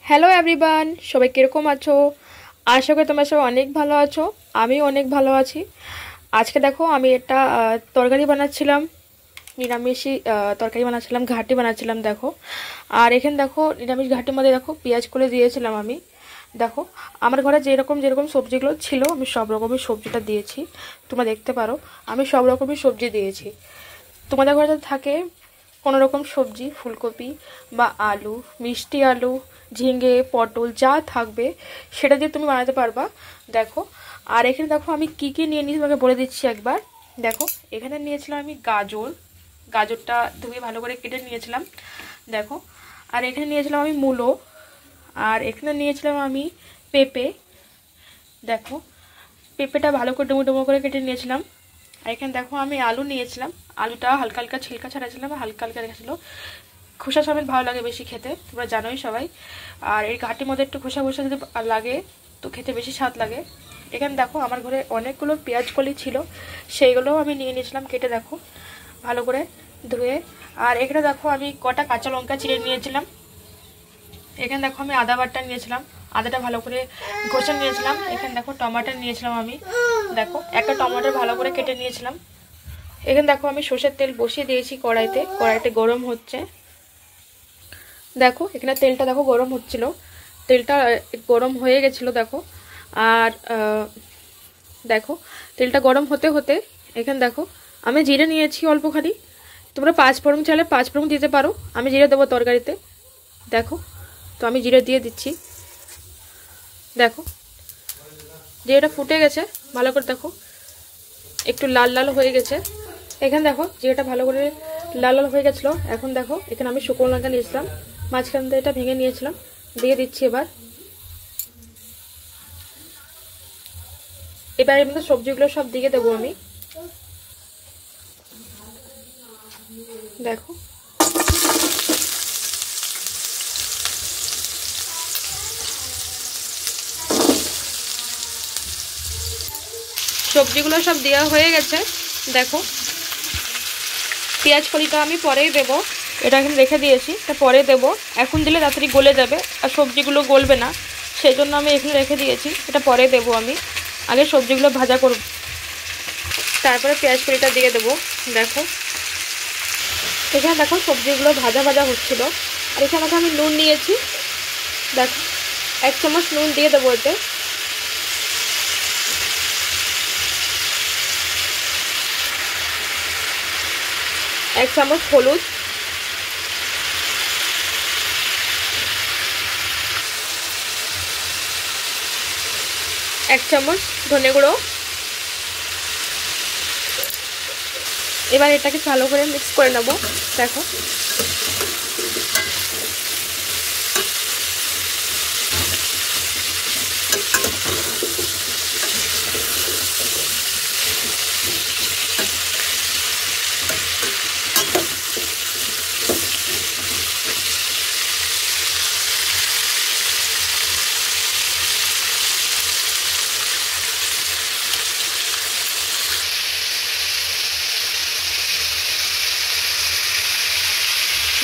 Hello everyone, সবাই কীরকম আছো? আশা করি তোমরা সবাই অনেক ভালো আছো। আমিও অনেক ভালো আছি। আজকে দেখো আমি একটা তরকারি বানাচ্ছিলাম, নিরামিষই তরকারি বানাচ্ছিলাম, ঘাটি বানাচ্ছিলাম দেখো। আর এখানে দেখো নিরামিষ ঘাটির মধ্যে দেখো পেঁয়াজ করে দিয়েছিলাম আমি। দেখো আমার ঘরে যেরকম যেরকম সবজিগুলো ছিল আমি সব রকমের সবজিটা দিয়েছি, তোমরা দেখতে পারো। আমি সব রকমের সবজি দিয়েছি। তোমাদের ঘরে থাকে কোনো রকম সবজি, ফুলকপি বা আলু, মিষ্টি আলু, ঝিঙে, পটল যা থাকবে সেটা দিয়ে তুমি বানাতে পারবা। দেখো আর এখানে দেখো আমি কি কি নিয়ে নিয়েছি তোমাকে বলে দিচ্ছি একবার। দেখো এখানে নিয়েছিলাম আমি গাজরটা ধুয়ে ভালো করে কেটে নিয়েছিলাম। দেখো আর এখানে নিয়েছিলাম আমি মূলো, আর এখানে নিয়েছিলাম আমি পেঁপে। দেখো পেঁপেটা ভালো করে ডুমো ডুমো করে কেটে নিয়েছিলাম। আর এখানে দেখো আমি আলু নিয়েছিলাম, আলুটা হালকা হালকা ছিলকা ছাড়াছিলাম, হালকা হালকা রেখেছিল। খোসা সমেত ভালো লাগে বেশি খেতে, তোমরা জানোই সবাই। আর এই ঘাটির মধ্যে একটু খোসা খোসা যদি লাগে তো খেতে বেশি স্বাদ লাগে। এখানে দেখো আমার ঘরে অনেকগুলো পেঁয়াজ কলি ছিল, সেইগুলোও আমি নিয়ে নিয়েছিলাম কেটে, দেখো ভালো করে ধুয়ে। আর এখানে দেখো আমি কটা কাঁচা লঙ্কা চিড়ে নিয়েছিলাম। এখানে দেখো আমি আদা বাটা নিয়েছিলাম, আদাটা ভালো করে ঘষে নিয়েছিলাম। এখানে দেখো টমাটো নিয়েছিলাম আমি, দেখো একটা টমেটো ভালো করে কেটে নিয়েছিলাম। এখানে দেখো আমি সর্ষের তেল বসিয়ে দিয়েছি কড়াইতে গরম হচ্ছে। দেখো এখানে তেলটা দেখো গরম হচ্ছিল, তেলটা গরম হয়ে গেছিলো দেখো। আর দেখো তেলটা গরম হতে হতে এখানে দেখো আমি জিরে নিয়েছি অল্পখানি। তোমরা পাঁচফোড়ন চাইলে পাঁচফোড়ন দিতে পারো, আমি জিরে দেবো তরকারিতে। দেখো তো আমি জিরে দিয়ে দিচ্ছি। দেখো জিরেটা ফুটে গেছে ভালো করে, দেখো একটু লাল লাল হয়ে গেছে। এখানে দেখো জিরেটা ভালো করে লাল লাল হয়ে গেছিলো। এখন দেখো এখানে আমি শুকনো লঙ্কা নিয়েছিলাম, মাঝখান দিয়ে এটা ভেঙে নিয়েছিলাম, দিয়ে দিচ্ছি। এবার এর মধ্যে সবজিগুলো সব দিয়ে দেবো আমি। দেখো সবজিগুলো সব দেওয়া হয়ে গেছে। দেখো পেঁয়াজ কলিটা আমি পরেই দেবো, এটা এখানে রেখে দিয়েছি, এটা পরে দেবো। এখন দিলে তাড়াতাড়ি গলে যাবে আর সবজিগুলো গলবে না, সেই জন্য আমি এখানে রেখে দিয়েছি, এটা পরে দেবো আমি। আগে সবজিগুলো ভাজা করব, তারপরে পেঁয়াজ কলিটা দিয়ে দেবো। দেখো এখানে দেখো সবজিগুলো ভাজা ভাজা হচ্ছিলো। আর এখানে দেখো আমি নুন নিয়েছি, দেখো 1 চামচ নুন দিয়ে দেবো এতে। এক চামচ হলুদ, 1 চামচ ধনে গুঁড়ো। এবার এটাকে ভালো করে মিক্স করে নেব। দেখো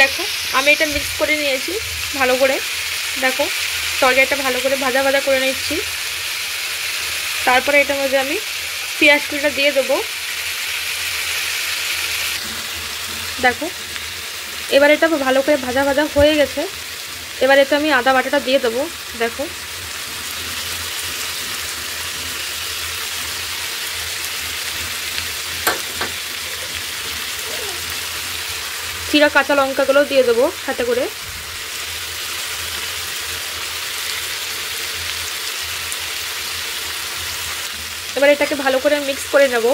দেখো আমি এটা মিক্স করে নিয়েছি ভালো করে। দেখো তরকারিটা ভালো করে ভাজা ভাজা করে নিচ্ছি। তারপরে এটার মধ্যে আমি পেঁয়াজ কুচিটা দিয়ে দেবো। দেখো এবার এটা ভালো করে ভাজা ভাজা হয়ে গেছে। এবার এতে আমি আদা বাটাটা দিয়ে দেবো। দেখো চিরা কাঁচা লঙ্কাগুলো দিয়ে দেবো সাথে করে। এবার এটাকে ভালো করে মিক্স করে নেব।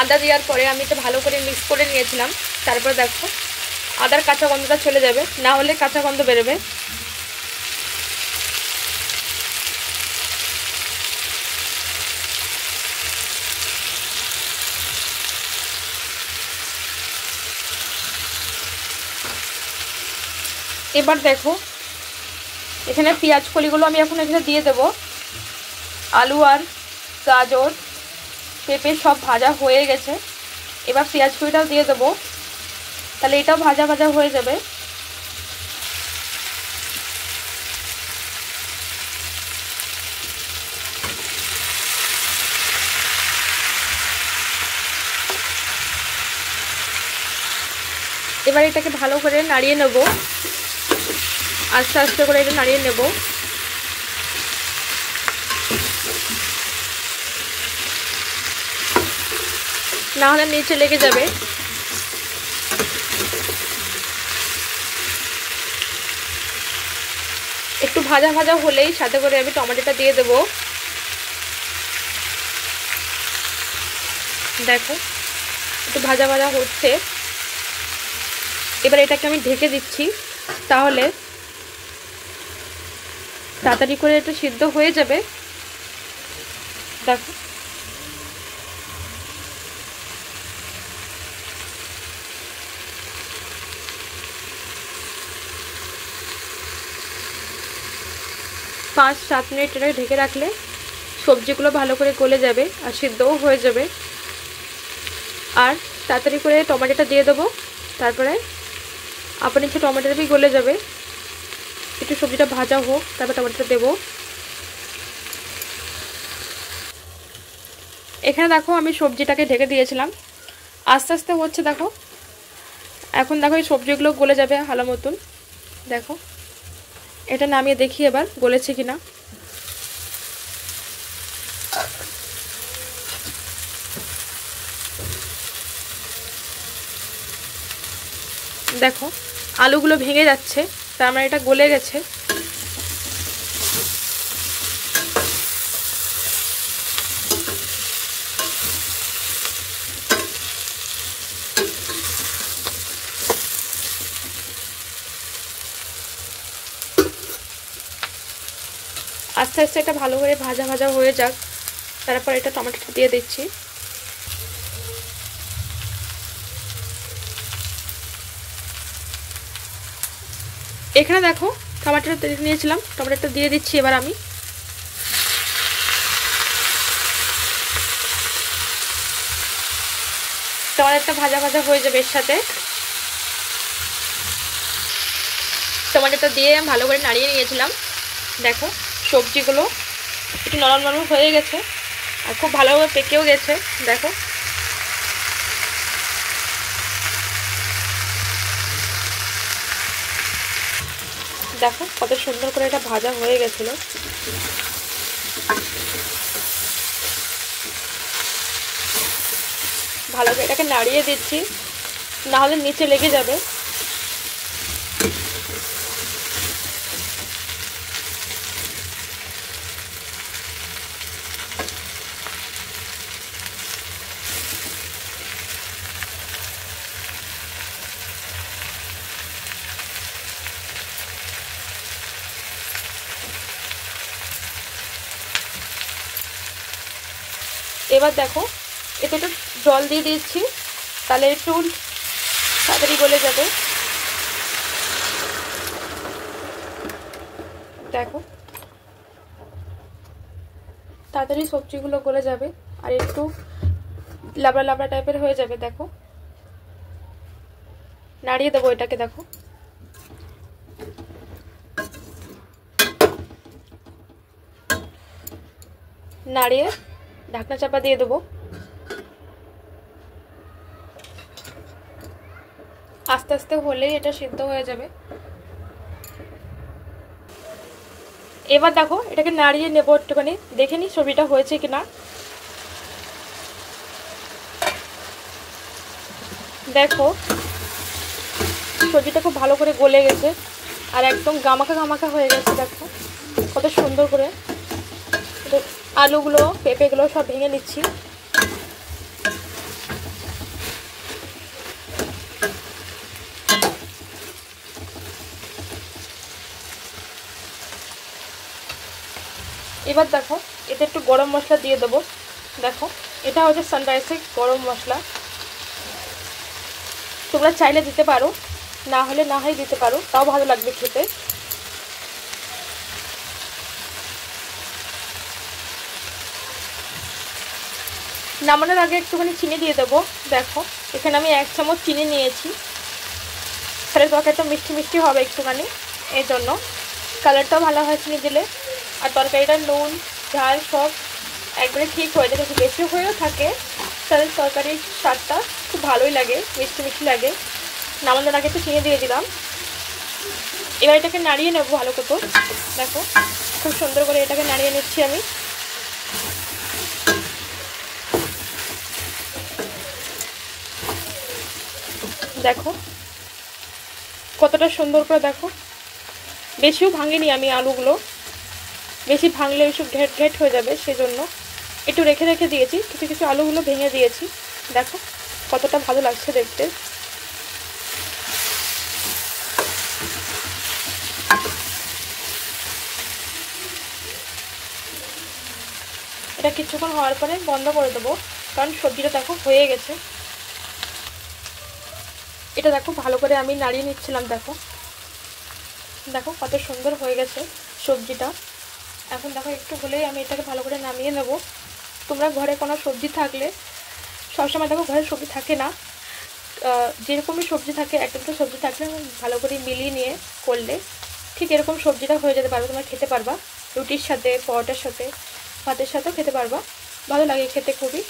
আদা দেওয়ার পরে আমি এটা ভালো করে মিক্স করে নিয়েছিলাম। তারপরে দেখো আদার কাঁচা গন্ধটা চলে যাবে, না হলে কাঁচা গন্ধ বেরোবে। এবার দেখো এখানে পেঁয়াজ কলিগুলো আমি এখন এখানে দিয়ে দেব। আলু আর গাজর পেঁপে সব ভাজা হয়ে গেছে। এবার পেঁয়াজ কলিটাও দিয়ে দেবো, তাহলে এটাও ভাজা ভাজা হয়ে যাবে। এবার এটাকে ভালো করে নাড়িয়ে নেব, আস্তে আস্তে করে এটা নাড়িয়ে নেব। না হলে নিচে লেগে যাবে। একটু ভাজা ভাজা হলেই সাথে করে আমি টমেটোটা দিয়ে দেব। দেখো একটু ভাজা ভাজা হচ্ছে। এবার এটাকে আমি ঢেকে দিচ্ছি, তাহলে তাড়াতাড়ি করে এটা সিদ্ধ হয়ে যাবে। দেখো পাঁচ সাত মিনিট এটা ঢেকে রাখলে সবজিগুলো ভালো করে গলে যাবে আর সিদ্ধও হয়ে যাবে। আর তাড়াতাড়ি করে টমেটোটা দিয়ে দেবো, তারপরে আপনি যে টমেটোটা भी গলে যাবে। একটু সবজিটা ভাজা হোক, তারপর টমেটোটা দেবো। এখানে দেখো আমি সবজিটাকে ঢেকে দিয়েছিলাম, আস্তে আস্তে হচ্ছে। দেখো এখন দেখো এই সবজিগুলো গলে যাবে ভালো মতন। দেখো এটা নামিয়ে দেখি এবার গলেছে কিনা। দেখো আলুগুলো ভেঙে যাচ্ছে, তার মানে এটা গলে গেছে। আস্তে আস্তে এটা ভালো করে ভাজা ভাজা হয়ে যাক, তারপর এটা টমেটোটা দিয়ে দিচ্ছি। এখানে দেখো টমেটোটা নিয়েছিলাম, টমেটোটা দিয়ে দিচ্ছি এবার আমি। টমেটোটা ভাজা ভাজা হয়ে যাবে এর সাথে। টমেটোটা দিয়ে ভালো করে নাড়িয়ে নিয়েছিলাম। দেখো সবজিগুলো একটু নরম নরম হয়ে গেছে আর খুব ভালোভাবে পেকেও গেছে। দেখো দেখো কত সুন্দর করে এটা ভাজা হয়ে গেছিল। ভালো করে এটাকে নাড়িয়ে দিচ্ছি, না হলে নিচে লেগে যাবে। এবার দেখো এতে একটু জল দিয়ে দিচ্ছি, তাহলে একটু তাড়াতাড়ি গলে যাবে। দেখো তাড়াতাড়ি সবজিগুলো গলে যাবে আর একটু লাবড়া লাবড়া টাইপের হয়ে যাবে। দেখো নাড়িয়ে দেবো এটাকে। দেখো নাড়িয়ে ঢাকনা চাপা দিয়ে দেবো। আস্তে আস্তে হলেই এটা সিদ্ধ হয়ে যাবে। এবার দেখো এটাকে নাড়িয়ে নেবো একটুখানি, দেখে নি সবজিটা হয়েছে কিনা। দেখো সবজিটা খুব ভালো করে গলে গেছে আর একদম গামাখা গামাখা হয়ে গেছে। দেখো কত সুন্দর করে আলুগুলো পেঁপেগুলো সব ভেঙে নিচ্ছি। এবার দেখো এতে একটু গরম মশলা দিয়ে দেবো। দেখো এটা হচ্ছে সানরাইসের গরম মশলা, তোমরা চাইলে দিতে পারো, না হলে না হয় দিতে পারো, তাও ভালো লাগবে খেতে। নামানোর আগে একটুখানি চিনি দিয়ে দেবো। দেখো এখানে আমি 1 চামচ চিনি নিয়েছি, তাহলে তরকারিটা মিষ্টি মিষ্টি হবে একটুখানি, এই জন্য। কালারটাও ভালো হয় চিনি দিলে। আর তরকারিটার নুন ঝাল সব একবারে ঠিক হয়ে যায়। যদি বেশি হয়েও থাকে তাহলে তরকারির স্বাদটা খুব ভালোই লাগে, মিষ্টি মিষ্টি লাগে। নামানোর আগে একটু চিনি দিয়ে দিলাম। এবার এটাকে নাড়িয়ে নেবো ভালো করে। দেখো খুব সুন্দর করে এটাকে নাড়িয়ে নিচ্ছি আমি। দেখো কতটা সুন্দর করে, দেখো বেশিও ভাঙিনি আমি আলুগুলো, বেশি ভাঙলে একটু ঘেট ঘেট হয়ে যাবে, সেজন্য একটু রেখে রেখে দিয়েছি। কিছু কিছু আলুগুলো ভেঙে দিয়েছি। দেখো কতটা ভালো লাগছে দেখতে। এটা কিছুক্ষণ হওয়ার পরে বন্ধ করে দেবো, কারণ সবজিটা দেখো হয়ে গেছে। এটা দেখো ভালো করে আমি নাড়িয়ে নিচ্ছিলাম। দেখো দেখো কত সুন্দর হয়ে গেছে সবজিটা। এখন দেখো একটু হলেই আমি এটাকে ভালো করে নামিয়ে নেব। তোমরা ঘরে কোনো সবজি থাকলে, সবসময় দেখো ঘরে সবজি থাকে না, যেরকমই সবজি থাকে, একটা দুটো সবজি থাকলে ভালো করে মিলিয়ে নিয়ে করলে ঠিক এরকম সবজিটা হয়ে যেতে পারবে। তোমরা খেতে পারবা রুটির সাথে, পরোটার সাথে, ভাতের সাথেও খেতে পারবা, ভালো লাগে খেতে খুবই।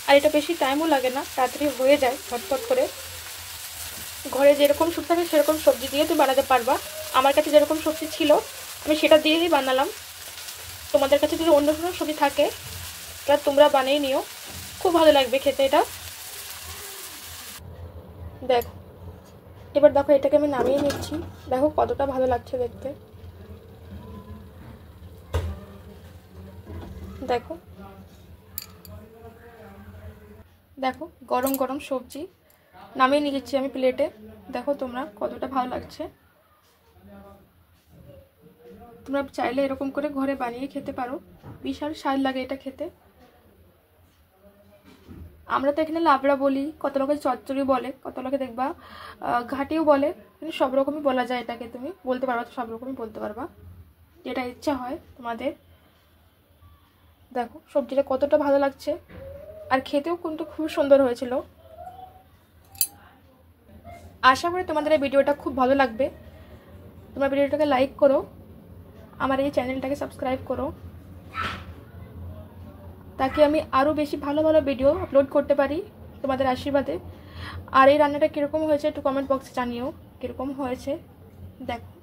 আর এটা বেশি টাইমও লাগে না, তাড়াতাড়ি হয়ে যায় ফটফট করে। ঘরে যেরকম সবজি থাকে সেরকম সবজি দিয়ে তুমি বানাতে পারবা। আমার কাছে যেরকম সবজি ছিল আমি সেটা দিয়েই বানালাম। তোমাদের কাছে যদি অন্য কোনো সবজি থাকে তাহলে তোমরা বানিয়ে নিও, খুব ভালো লাগবে খেতে এটা। দেখো এবার দেখো এটাকে আমি নামিয়ে নিচ্ছি। দেখো কতটা ভালো লাগছে দেখতে। দেখো দেখো গরম গরম সবজি নামিয়ে নিয়েছি আমি প্লেটে। দেখো তোমরা কতটা ভালো লাগছে। তোমরা চাইলে এরকম করে ঘরে বানিয়ে খেতে পারো, বিশাল স্বাদ লাগে এটা খেতে। আমরা তো এখানে লাবড়া বলি, কত লোকে চচ্চড়ি বলে, কত লোকে দেখবা ঘাটিও বলে, কিন্তু সব রকমই বলা যায় এটাকে। তুমি বলতে পারবা, সব রকমই বলতে পারবা, যেটা ইচ্ছা হয় তোমাদের। দেখো সবজিটা কতটা ভালো লাগছে, আর খেতেও কিন্তু খুব সুন্দর হয়েছিল। আশা করি তোমাদের এই ভিডিওটা খুব ভালো লাগবে। তোমার ভিডিওটাকে লাইক করো, আমার এই চ্যানেলটাকে সাবস্ক্রাইব করো, তাকে আমি আরও বেশি ভালো ভালো ভিডিও আপলোড করতে পারি তোমাদের আশীর্বাদে। আর এই রান্নাটা কীরকম হয়েছে একটু কমেন্ট বক্সে জানিও কীরকম হয়েছে। দেখো